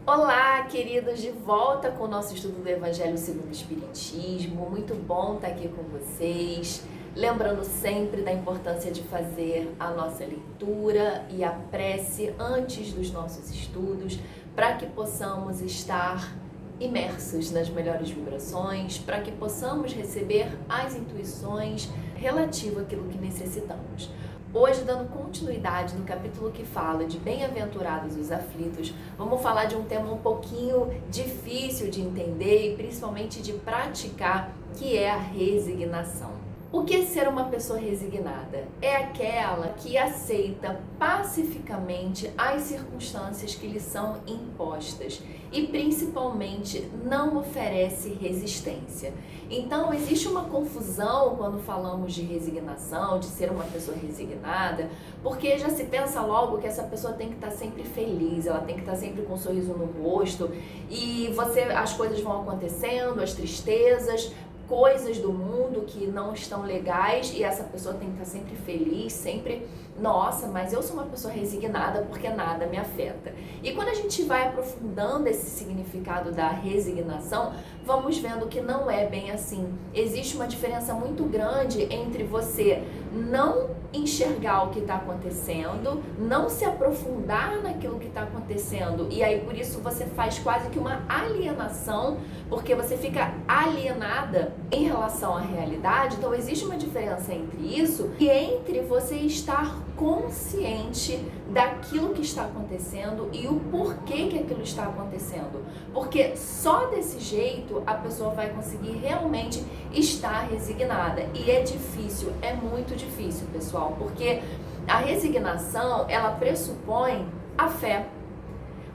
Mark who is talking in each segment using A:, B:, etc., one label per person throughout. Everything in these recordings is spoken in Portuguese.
A: Olá, queridos, de volta com o nosso estudo do Evangelho segundo o Espiritismo. Muito bom estar aqui com vocês. Lembrando sempre da importância de fazer a nossa leitura e a prece antes dos nossos estudos, para que possamos estar imersos nas melhores vibrações, para que possamos receber as intuições relativas àquilo que necessitamos. Hoje, dando continuidade no capítulo que fala de bem-aventurados os aflitos, vamos falar de um tema um pouquinho difícil de entender e principalmente de praticar, que é a resignação. O que é ser uma pessoa resignada? É aquela que aceita pacificamente as circunstâncias que lhe são impostas e principalmente não oferece resistência. Então existe uma confusão quando falamos de resignação, de ser uma pessoa resignada, porque já se pensa logo que essa pessoa tem que estar sempre feliz, ela tem que estar sempre com um sorriso no rosto e as coisas vão acontecendo, as tristezas, coisas do mundo que não estão legais e essa pessoa tem que estar sempre feliz, sempre, nossa, mas eu sou uma pessoa resignada porque nada me afeta. E quando a gente vai aprofundando esse significado da resignação, vamos vendo que não é bem assim. Existe uma diferença muito grande entre você não enxergar o que está acontecendo, não se aprofundar naquilo que está acontecendo e aí por isso você faz quase que uma alienação, porque você fica alienada em relação à realidade. Então existe uma diferença entre isso e entre você estar consciente daquilo que está acontecendo e o porquê que aquilo está acontecendo, porque só desse jeito a pessoa vai conseguir realmente estar resignada. E é difícil, é muito difícil, pessoal, porque a resignação, ela pressupõe a fé.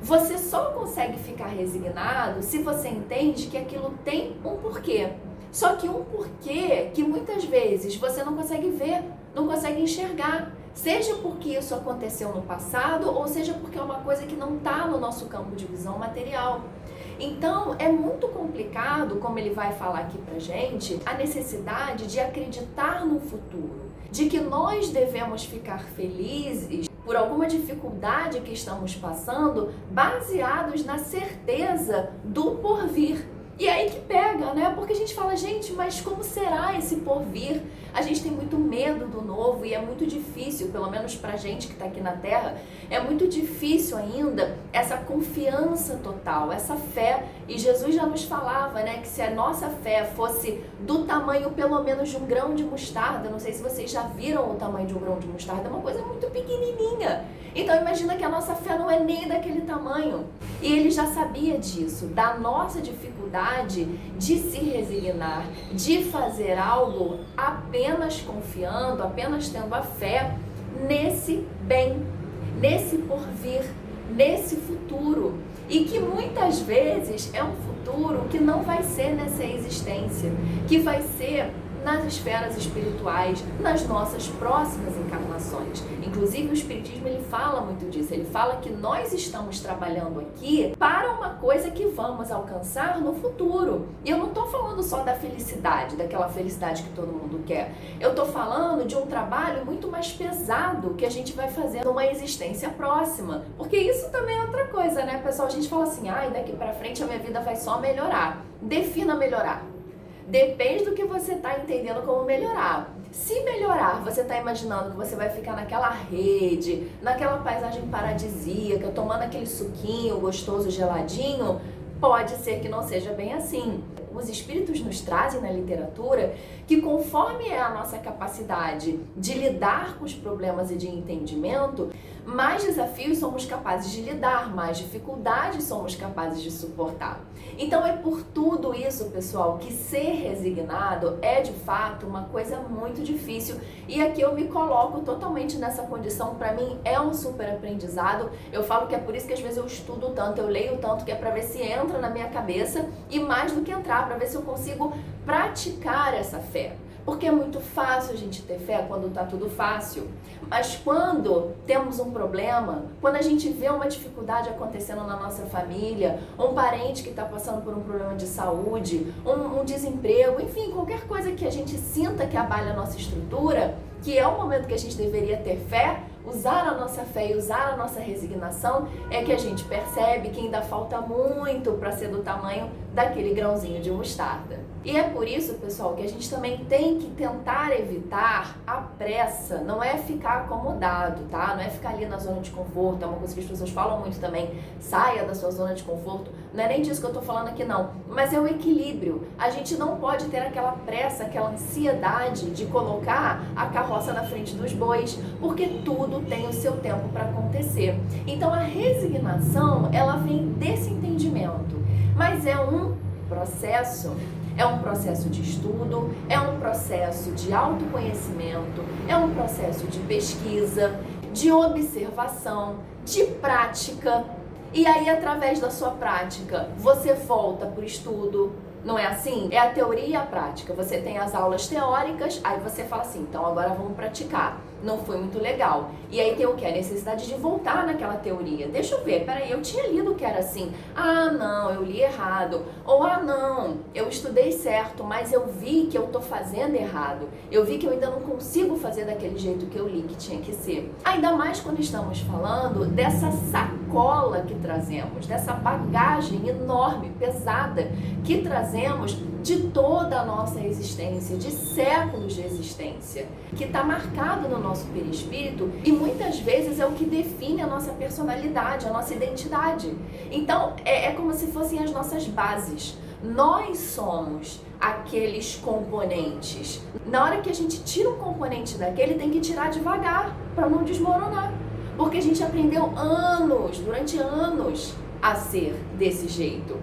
A: Você só consegue ficar resignado se você entende que aquilo tem um porquê. Só que um porquê que muitas vezes você não consegue ver, não consegue enxergar. Seja porque isso aconteceu no passado, ou seja porque é uma coisa que não está no nosso campo de visão material. Então, é muito complicado, como ele vai falar aqui pra gente, a necessidade de acreditar no futuro, de que nós devemos ficar felizes por alguma dificuldade que estamos passando, baseados na certeza do porvir. E é aí que pega, né? Porque a gente fala, gente, mas como será esse porvir? A gente tem muito medo do novo e é muito difícil, pelo menos pra gente que tá aqui na Terra, é muito difícil ainda essa confiança total, essa fé. E Jesus já nos falava, né, que se a nossa fé fosse do tamanho pelo menos de um grão de mostarda, não sei se vocês já viram o tamanho de um grão de mostarda, é uma coisa muito pequenininha. Então imagina que a nossa fé não é nem daquele tamanho. E ele já sabia disso, da nossa dificuldade de se resignar, de fazer algo apenas confiando, apenas tendo a fé nesse bem, nesse porvir, nesse futuro. E que muitas vezes é um futuro que não vai ser nessa existência, que vai ser nas esferas espirituais, nas nossas próximas encarnações. Inclusive o Espiritismo ele fala muito disso, ele fala que nós estamos trabalhando aqui para uma coisa que vamos alcançar no futuro. E eu não estou falando só da felicidade, daquela felicidade que todo mundo quer. Eu estou falando de um trabalho muito mais pesado que a gente vai fazer numa existência próxima. Porque isso também é outra coisa, né, pessoal? A gente fala assim, daqui para frente a minha vida vai só melhorar. Defina melhorar. Depende do que você está entendendo como melhorar. Se melhorar, você está imaginando que você vai ficar naquela rede, naquela paisagem paradisíaca, tomando aquele suquinho gostoso, geladinho, pode ser que não seja bem assim. Os espíritos nos trazem na literatura que conforme é a nossa capacidade de lidar com os problemas e de entendimento, mais desafios somos capazes de lidar, mais dificuldades somos capazes de suportar. Então é por tudo isso, pessoal, que ser resignado é de fato uma coisa muito difícil e aqui eu me coloco totalmente nessa condição. Para mim é um super aprendizado. Eu falo que é por isso que às vezes eu estudo tanto, eu leio tanto, que é para ver se entra na minha cabeça e mais do que entrar, para ver se eu consigo praticar essa fé. Porque é muito fácil a gente ter fé quando tá tudo fácil, mas quando temos um problema, quando a gente vê uma dificuldade acontecendo na nossa família, um parente que está passando por um problema de saúde, um desemprego, enfim, qualquer coisa que a gente sinta que abale a nossa estrutura, que é o momento que a gente deveria ter fé, usar a nossa fé e usar a nossa resignação, é que a gente percebe que ainda falta muito para ser do tamanho daquele grãozinho de mostarda. E é por isso, pessoal, que a gente também tem que tentar evitar a pressa, não é ficar acomodado, tá? Não é ficar ali na zona de conforto, é uma coisa que as pessoas falam muito também, saia da sua zona de conforto, não é nem disso que eu tô falando aqui não, mas é o equilíbrio. A gente não pode ter aquela pressa, aquela ansiedade de colocar a carroça na frente dos bois, porque tudo tem o seu tempo para acontecer. Então a resignação, ela vem desse entendimento, mas é um processo. É um processo de estudo, é um processo de autoconhecimento, é um processo de pesquisa, de observação, de prática. E aí, através da sua prática, você volta para o estudo. Não é assim? É a teoria e a prática. Você tem as aulas teóricas, aí você fala assim, então agora vamos praticar. Não foi muito legal. E aí tem o que? A necessidade de voltar naquela teoria. Deixa eu ver, peraí, eu tinha lido que era assim. Ah, não, eu li errado. Ou, ah, não, eu estudei certo, mas eu vi que eu tô fazendo errado. Eu vi que eu ainda não consigo fazer daquele jeito que eu li que tinha que ser. Ainda mais quando estamos falando dessa sacola que trazemos, dessa bagagem enorme, pesada, que trazemos de toda a nossa existência, de séculos de existência, que está marcado no nosso perispírito e muitas vezes é o que define a nossa personalidade, a nossa identidade. Então, é como se fossem as nossas bases. Nós somos aqueles componentes. Na hora que a gente tira um componente daquele, tem que tirar devagar para não desmoronar. Porque a gente aprendeu durante anos, a ser desse jeito.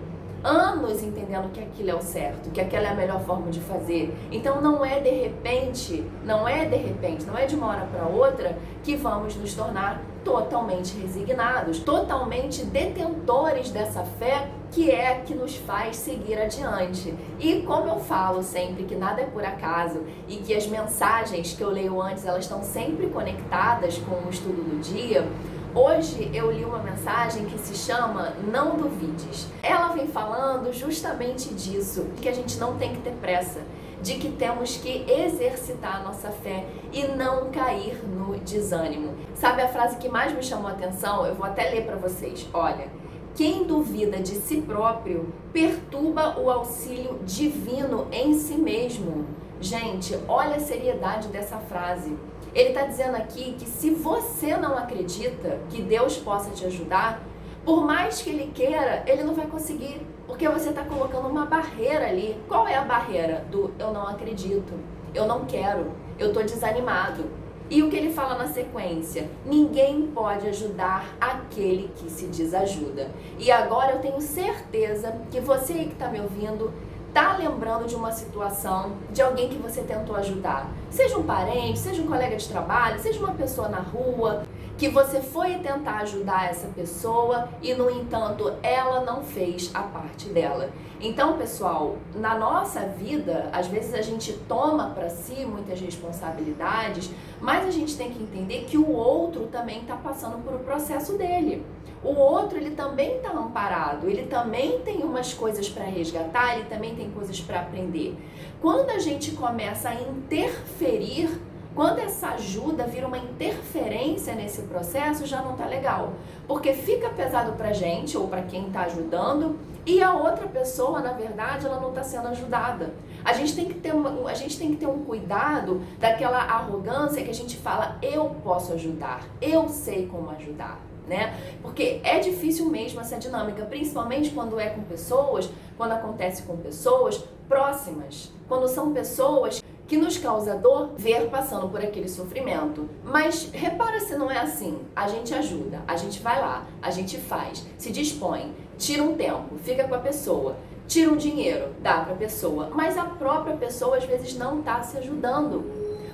A: Anos entendendo que aquilo é o certo, que aquela é a melhor forma de fazer. Então não é de repente, não é de uma hora para outra que vamos nos tornar totalmente resignados, totalmente detentores dessa fé que é a que nos faz seguir adiante. E como eu falo sempre que nada é por acaso e que as mensagens que eu leio antes, elas estão sempre conectadas com o estudo do dia, hoje eu li uma mensagem que se chama Não Duvides. Ela vem falando justamente disso, que a gente não tem que ter pressa, de que temos que exercitar a nossa fé e não cair no desânimo. Sabe a frase que mais me chamou a atenção? Eu vou até ler para vocês. Olha, quem duvida de si próprio perturba o auxílio divino em si mesmo. Gente, olha a seriedade dessa frase. Ele está dizendo aqui que se você não acredita que Deus possa te ajudar, por mais que Ele queira, Ele não vai conseguir, porque você está colocando uma barreira ali. Qual é a barreira? Do eu não acredito, eu não quero, eu estou desanimado. E o que ele fala na sequência? Ninguém pode ajudar aquele que se desajuda. E agora eu tenho certeza que você aí que está me ouvindo tá lembrando de uma situação, de alguém que você tentou ajudar. Seja um parente, seja um colega de trabalho, seja uma pessoa na rua, que você foi tentar ajudar essa pessoa e, no entanto, ela não fez a parte dela. Então, pessoal, na nossa vida, às vezes a gente toma para si muitas responsabilidades, mas a gente tem que entender que o outro também está passando por um processo dele. O outro, ele também está amparado, ele também tem umas coisas para resgatar, ele também tem coisas para aprender. Quando a gente começa a interferir, quando essa ajuda vira uma interferência nesse processo, já não tá legal. Porque fica pesado pra gente, ou pra quem tá ajudando, e a outra pessoa, na verdade, ela não tá sendo ajudada. A gente tem que ter um cuidado daquela arrogância que a gente fala, eu posso ajudar, eu sei como ajudar, né? Porque é difícil mesmo essa dinâmica, principalmente quando é com pessoas, quando acontece com pessoas próximas, quando são pessoas que nos causa dor ver passando por aquele sofrimento. Mas repara se não é assim. A gente ajuda, a gente vai lá, a gente faz, se dispõe, tira um tempo, fica com a pessoa, tira um dinheiro, dá para a pessoa, mas a própria pessoa às vezes não está se ajudando,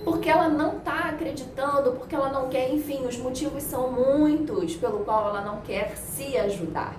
A: porque ela não está acreditando, porque ela não quer, enfim, os motivos são muitos pelo qual ela não quer se ajudar.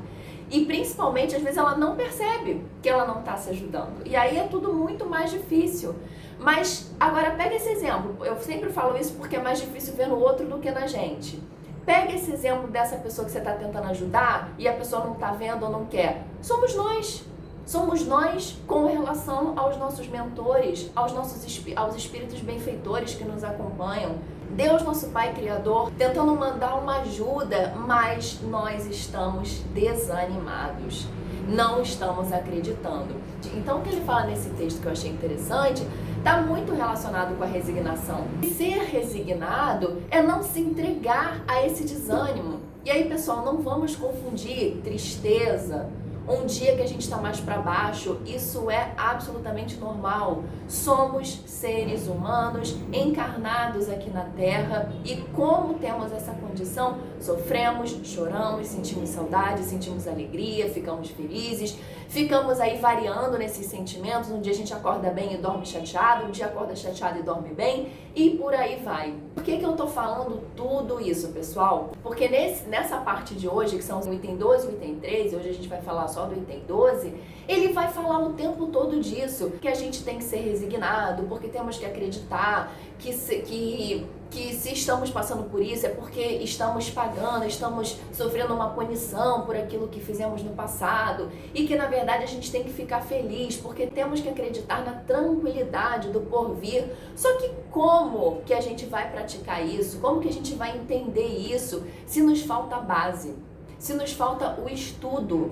A: E principalmente, às vezes, ela não percebe que ela não está se ajudando. E aí é tudo muito mais difícil. Mas, agora, pega esse exemplo. Eu sempre falo isso porque é mais difícil ver no outro do que na gente. Pega esse exemplo dessa pessoa que você está tentando ajudar e a pessoa não está vendo ou não quer. Somos nós. Somos nós com relação aos nossos mentores, aos espíritos benfeitores que nos acompanham. Deus, nosso Pai Criador, tentando mandar uma ajuda, mas nós estamos desanimados, não estamos acreditando. Então, o que ele fala nesse texto que eu achei interessante, está muito relacionado com a resignação. Ser resignado é não se entregar a esse desânimo. E aí, pessoal, não vamos confundir tristeza, um dia que a gente está mais para baixo, isso é absolutamente normal. Somos seres humanos encarnados aqui na Terra e como temos essa condição, sofremos, choramos, sentimos saudade, sentimos alegria, ficamos felizes, ficamos aí variando nesses sentimentos. Um dia a gente acorda bem e dorme chateado, um dia acorda chateado e dorme bem e por aí vai. Por que eu tô falando tudo isso, pessoal? Porque nessa parte de hoje, que são o item 12 e o item 13, hoje a gente vai falar só do item 12, ele vai falar o tempo todo disso, que a gente tem que ser resignado, porque temos que acreditar que se estamos passando por isso é porque estamos pagando, estamos sofrendo uma punição por aquilo que fizemos no passado e que na verdade a gente tem que ficar feliz porque temos que acreditar na tranquilidade do porvir. Só que como que a gente vai praticar isso? Como que a gente vai entender isso se nos falta a base? Se nos falta o estudo?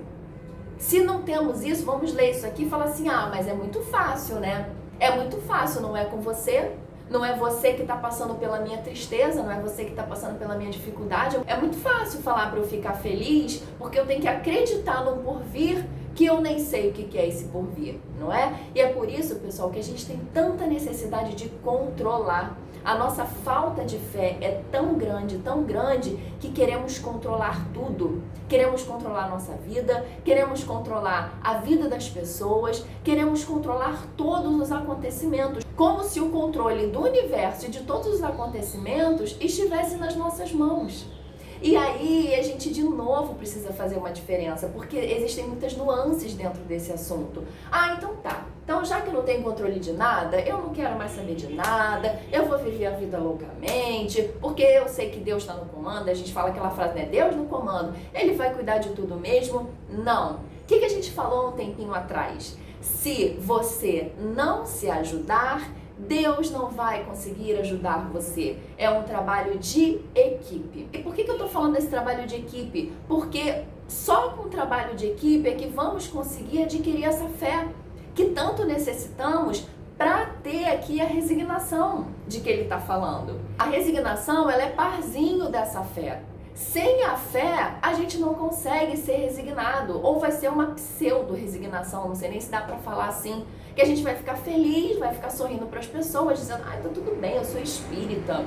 A: Se não temos isso, vamos ler isso aqui e falar assim, mas é muito fácil, né? É muito fácil, não é com você? Não é você que está passando pela minha tristeza, não é você que está passando pela minha dificuldade. É muito fácil falar para eu ficar feliz, porque eu tenho que acreditar num porvir que eu nem sei o que é esse porvir, não é? E é por isso, pessoal, que a gente tem tanta necessidade de controlar. A nossa falta de fé é tão grande, que queremos controlar tudo. Queremos controlar a nossa vida, queremos controlar a vida das pessoas, queremos controlar todos os acontecimentos, como se o controle do universo e de todos os acontecimentos estivesse nas nossas mãos. E aí a gente de novo precisa fazer uma diferença, porque existem muitas nuances dentro desse assunto. Então tá. Então já que eu não tenho controle de nada, eu não quero mais saber de nada, eu vou viver a vida loucamente, porque eu sei que Deus está no comando. A gente fala aquela frase, né? Deus no comando, Ele vai cuidar de tudo mesmo? Não. O que a gente falou um tempinho atrás? Se você não se ajudar, Deus não vai conseguir ajudar você. É um trabalho de equipe. E por que eu tô falando desse trabalho de equipe? Porque só com o trabalho de equipe é que vamos conseguir adquirir essa fé que tanto necessitamos para ter aqui a resignação de que ele está falando. A resignação, ela é parzinho dessa fé. Sem a fé, a gente não consegue ser resignado, ou vai ser uma pseudo-resignação, não sei nem se dá para falar assim, que a gente vai ficar feliz, vai ficar sorrindo para as pessoas, dizendo, tá tudo bem, eu sou espírita,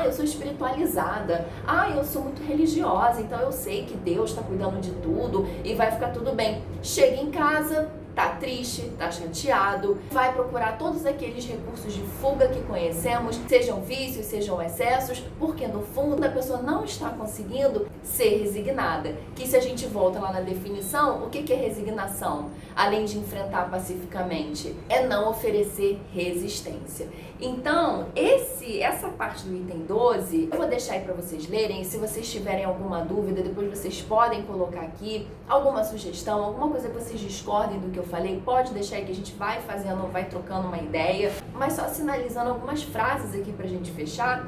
A: eu sou espiritualizada, eu sou muito religiosa, então eu sei que Deus está cuidando de tudo e vai ficar tudo bem. Chega em casa, tá triste, tá chateado, vai procurar todos aqueles recursos de fuga que conhecemos, sejam vícios, sejam excessos, porque no fundo a pessoa não está conseguindo ser resignada. Que se a gente volta lá na definição, o que é resignação? Além de enfrentar pacificamente, é não oferecer resistência. Então, essa parte do item 12, eu vou deixar aí para vocês lerem, e se vocês tiverem alguma dúvida, depois vocês podem colocar aqui alguma sugestão, alguma coisa que vocês discordem do que eu falei, pode deixar aí que a gente vai fazendo, vai trocando uma ideia, mas só sinalizando algumas frases aqui pra gente fechar.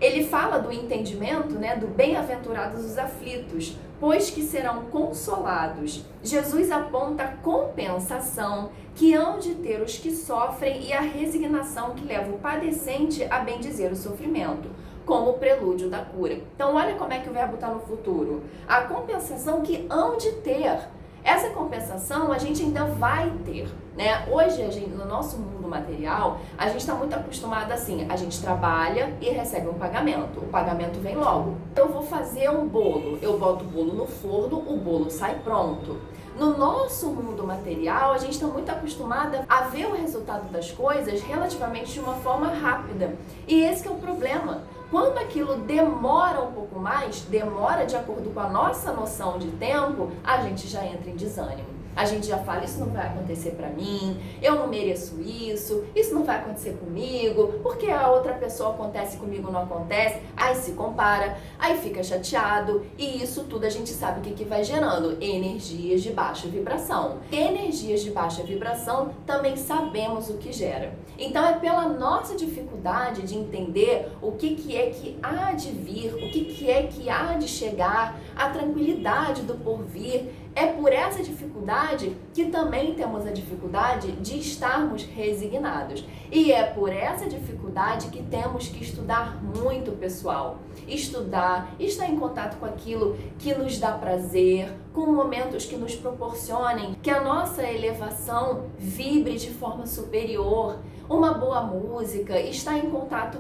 A: Ele fala do entendimento, né, do bem-aventurados os aflitos, pois que serão consolados. Jesus aponta a compensação que hão de ter os que sofrem e a resignação que leva o padecente a bendizer o sofrimento, como prelúdio da cura. Então olha como é que o verbo está no futuro. A compensação que hão de ter. Essa compensação a gente ainda vai ter, né? Hoje, no nosso mundo material, a gente está muito acostumado assim, a gente trabalha e recebe um pagamento, o pagamento vem logo. Eu vou fazer um bolo, eu boto o bolo no forno, o bolo sai pronto. No nosso mundo material, a gente está muito acostumada a ver o resultado das coisas relativamente de uma forma rápida. E esse que é o problema. Quando aquilo demora um pouco mais, demora de acordo com a nossa noção de tempo, a gente já entra em desânimo. A gente já fala, isso não vai acontecer pra mim, eu não mereço isso não vai acontecer comigo, porque a outra pessoa acontece comigo, não acontece, aí se compara, aí fica chateado, e isso tudo a gente sabe o que vai gerando, energias de baixa vibração. Energias de baixa vibração também sabemos o que gera. Então é pela nossa dificuldade de entender o que é que há de vir, o que é que há de chegar, a tranquilidade do porvir. É por essa dificuldade que também temos a dificuldade de estarmos resignados. E é por essa dificuldade que temos que estudar muito, pessoal. Estudar, estar em contato com aquilo que nos dá prazer, com momentos que nos proporcionem que a nossa elevação vibre de forma superior. Uma boa música, estar em contato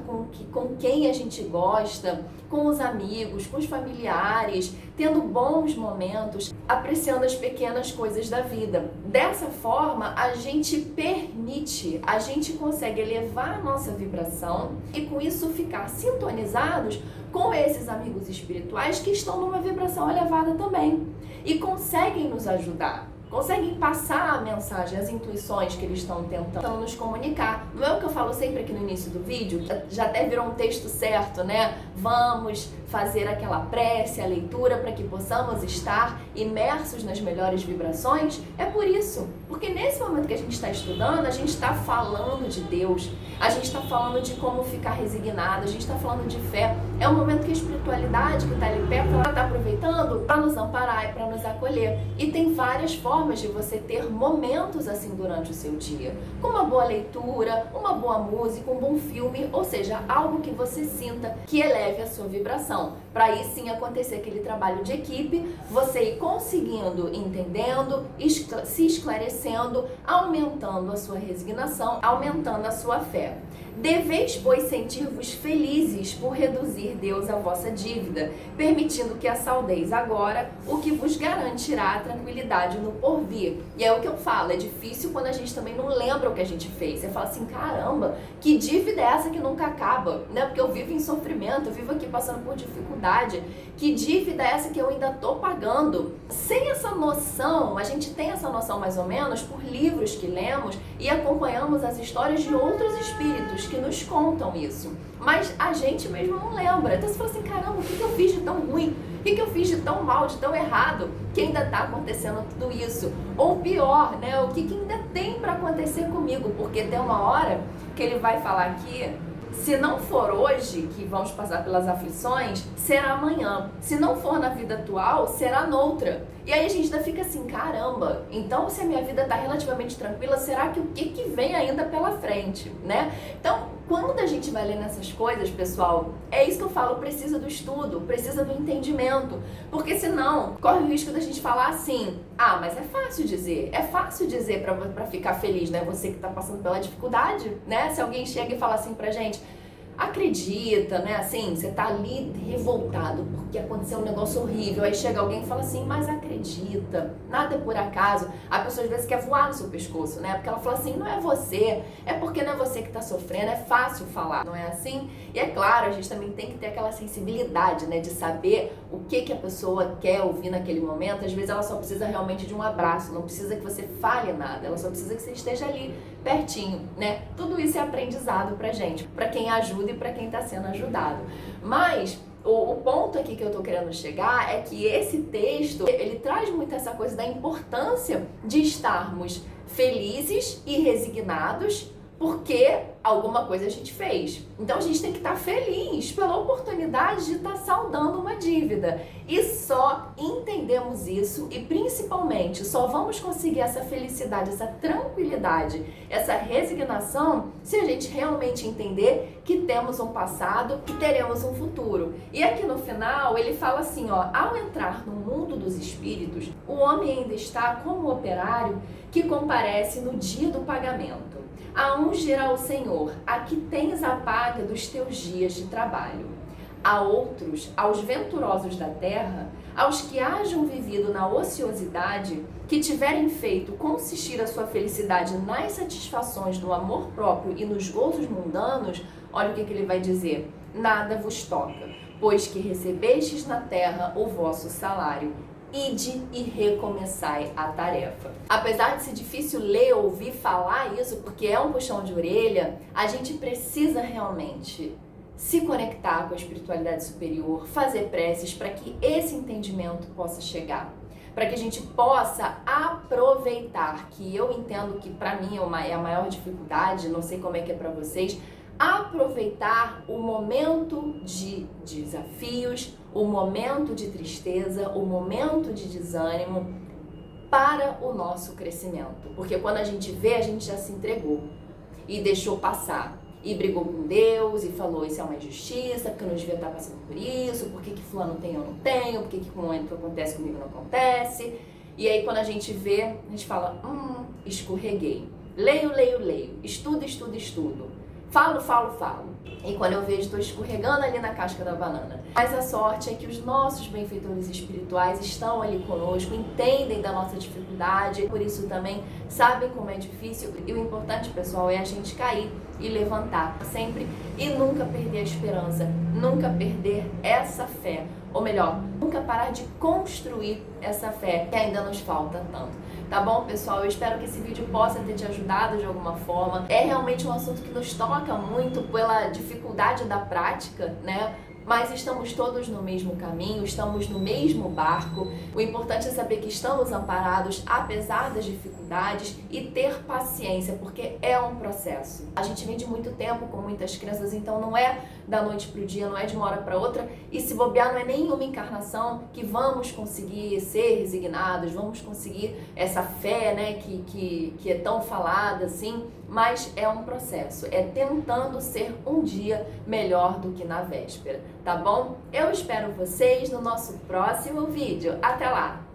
A: com quem a gente gosta, com os amigos, com os familiares, tendo bons momentos, apreciando as pequenas coisas da vida. Dessa forma, a gente consegue elevar a nossa vibração e com isso ficar sintonizados com esses amigos espirituais que estão numa vibração elevada também e conseguem nos ajudar. Conseguem passar a mensagem, as intuições que eles estão tentando nos comunicar. Não é o que eu falo sempre aqui no início do vídeo? Já até virou um texto certo, né? Vamos fazer aquela prece, a leitura, para que possamos estar imersos nas melhores vibrações. É por isso. Porque nesse momento que a gente está estudando, a gente está falando de Deus. A gente está falando de como ficar resignado. A gente está falando de fé. É um momento que a espiritualidade que está ali perto, ela está aproveitando para nos amparar e para nos acolher. E tem várias formas de você ter momentos assim durante o seu dia, com uma boa leitura, uma boa música, um bom filme, ou seja, algo que você sinta que eleve a sua vibração, para aí sim acontecer aquele trabalho de equipe, você ir conseguindo, entendendo, se esclarecendo, aumentando a sua resignação, aumentando a sua fé. Deveis, pois, sentir-vos felizes por reduzir Deus a vossa dívida, permitindo que a saldeis agora, o que vos garantirá a tranquilidade no porvir. E é o que eu falo, é difícil quando a gente também não lembra o que a gente fez. Você fala assim, caramba, que dívida é essa que nunca acaba, né? Porque eu vivo em sofrimento, eu vivo aqui passando por dificuldade. Que dívida é essa que eu ainda tô pagando? Sem essa noção, a gente tem essa noção mais ou menos por livros que lemos e acompanhamos as histórias de outros espíritos que nos contam isso, mas a gente mesmo não lembra. Então você fala assim, caramba, o que eu fiz de tão ruim? O que eu fiz de tão mal, de tão errado, que ainda está acontecendo tudo isso? Ou pior, né? O que ainda tem para acontecer comigo? Porque tem uma hora que ele vai falar aqui, se não for hoje que vamos passar pelas aflições, será amanhã. Se não for na vida atual, será noutra. E aí a gente ainda fica assim, caramba, então se a minha vida está relativamente tranquila, será que o que vem ainda pela frente, né? Então, quando a gente vai lendo essas coisas, pessoal, é isso que eu falo, precisa do estudo, precisa do entendimento, porque senão corre o risco da gente falar assim, ah, mas é fácil dizer pra ficar feliz, né? Você que tá passando pela dificuldade, né? Se alguém chega e fala assim pra gente, acredita, né? Assim, você tá ali revoltado porque aconteceu um negócio horrível. Aí chega alguém e fala assim, mas acredita, nada é por acaso. A pessoa às vezes quer voar no seu pescoço, né? Porque ela fala assim, não é você, é porque não é você que tá sofrendo, é fácil falar, não é assim? E é claro, a gente também tem que ter aquela sensibilidade, né? De saber o que a pessoa quer ouvir naquele momento. Às vezes ela só precisa realmente de um abraço, não precisa que você fale nada, ela só precisa que você esteja ali pertinho, né? Tudo isso é aprendizado pra gente, pra quem ajuda e para quem está sendo ajudado. Mas o ponto aqui que eu estou querendo chegar é que esse texto, ele traz muito essa coisa da importância de estarmos felizes e resignados porque alguma coisa a gente fez. Então a gente tem que estar feliz pela oportunidade de estar saldando uma dívida. E só entendemos isso e principalmente só vamos conseguir essa felicidade, essa tranquilidade, essa resignação se a gente realmente entender que temos um passado, que teremos um futuro. E aqui no final ele fala assim, ó, ao entrar no mundo dos espíritos, o homem ainda está como o operário que comparece no dia do pagamento. A uns dirá o Senhor, aqui tens a paga dos teus dias de trabalho. A outros, aos venturosos da terra, aos que hajam vivido na ociosidade, que tiverem feito consistir a sua felicidade nas satisfações do amor próprio e nos gozos mundanos, olha o que ele vai dizer. nada vos toca, pois que recebestes na terra o vosso salário. Ide e recomeçai a tarefa. Apesar de ser difícil ler ou ouvir falar isso, porque é um puxão de orelha, a gente precisa realmente se conectar com a espiritualidade superior, fazer preces para que esse entendimento possa chegar, para que a gente possa aproveitar, que eu entendo que para mim é a maior dificuldade, não sei como é que é para vocês, aproveitar o momento de desafios, o momento de tristeza, o momento de desânimo para o nosso crescimento. Porque quando a gente vê, a gente já se entregou e deixou passar. E brigou com Deus e falou, isso é uma injustiça, porque eu não devia estar passando por isso, por que fulano tem e eu não tenho, por que com o que acontece comigo não acontece. E aí quando a gente vê, a gente fala, escorreguei. Leio, estudo. Falo. E quando eu vejo, estou escorregando ali na casca da banana. Mas a sorte é que os nossos benfeitores espirituais estão ali conosco, entendem da nossa dificuldade, por isso também sabem como é difícil. E o importante, pessoal, é a gente cair e levantar sempre e nunca perder a esperança, nunca perder essa fé. Ou melhor, nunca parar de construir essa fé que ainda nos falta tanto. Tá bom, pessoal? Eu espero que esse vídeo possa ter te ajudado de alguma forma. É realmente um assunto que nos toca muito pela dificuldade da prática, né? Mas estamos todos no mesmo caminho, estamos no mesmo barco. O importante é saber que estamos amparados apesar das dificuldades e ter paciência, porque é um processo. A gente vem de muito tempo com muitas crenças, então não é da noite pro dia, não é de uma hora para outra, e se bobear não é nenhuma encarnação que vamos conseguir ser resignados, vamos conseguir essa fé, né, que é tão falada assim, mas é um processo, é tentando ser um dia melhor do que na véspera, tá bom? Eu espero vocês no nosso próximo vídeo. Até lá!